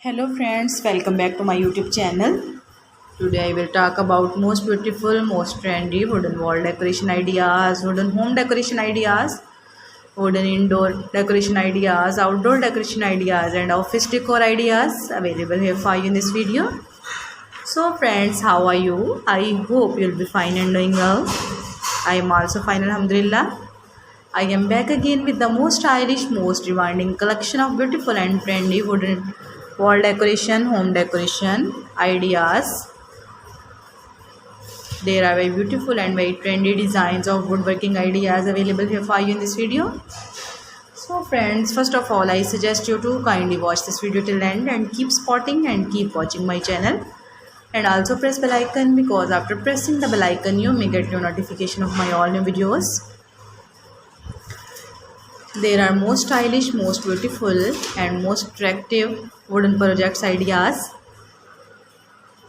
Hello friends, welcome back to my YouTube channel. Today I will talk about most beautiful, most trendy wooden wall decoration ideas, wooden home decoration ideas, wooden indoor decoration ideas, outdoor decoration ideas and office decor ideas available here for you in this video. So friends, how are you? I hope you'll be fine and doing well. I am also fine, alhamdulillah. I am back again with the most stylish, most demanding collection of beautiful and trendy wooden wall decoration, home decoration ideas. There are very beautiful and very trendy designs of woodworking ideas available here for you in this video. So friends, first of all, I suggest you to kindly watch this video till end and keep spotting and keep watching my channel. And also press bell icon, because after pressing the bell icon, you may get your notification of my all new videos. There are most stylish, most beautiful and most attractive wooden projects ideas.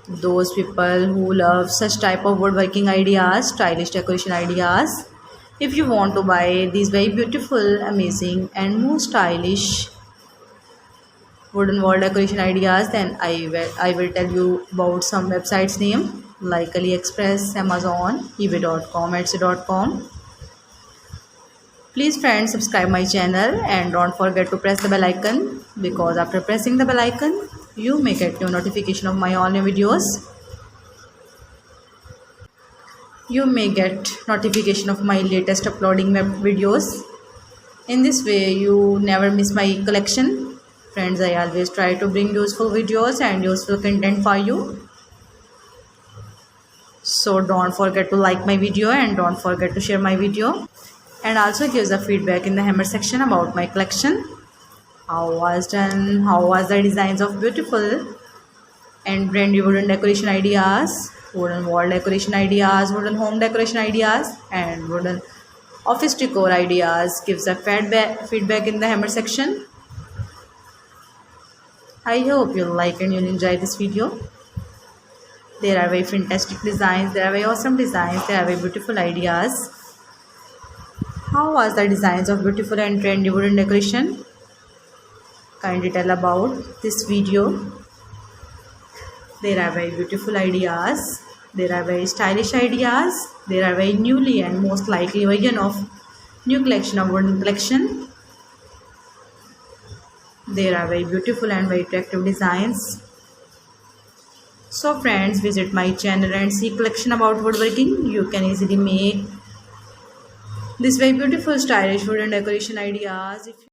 Those people who love such type of woodworking ideas, stylish decoration ideas, if you want to buy these very beautiful, amazing and most stylish wooden wall decoration ideas, then I will tell you about some websites name like AliExpress, Amazon, eBay.com, Etsy.com. Please friends, subscribe my channel and don't forget to press the bell icon, because after pressing the bell icon you may get your notification of my all new videos. You may get notification of my latest uploading videos. In this way you never miss my collection. Friends, I always try to bring useful videos and useful content for you. So don't forget to like my video and don't forget to share my video. And also give the feedback in the hammer section about my collection. How was done? How was the designs of beautiful and trendy wooden decoration ideas, wooden wall decoration ideas, wooden home decoration ideas and wooden office decor ideas. Give the feedback in the hammer section. I hope you'll like and you'll enjoy this video. There are very fantastic designs, there are very awesome designs, there are very beautiful ideas. How was the designs of beautiful and trendy wooden decoration? Kindly tell about this video. There are very beautiful ideas. There are very stylish ideas. There are very newly and most likely version of new collection of wooden collection. There are very beautiful and very attractive designs. So friends, visit my channel and see collection about woodworking. You can easily make this very beautiful stylish wooden decoration ideas.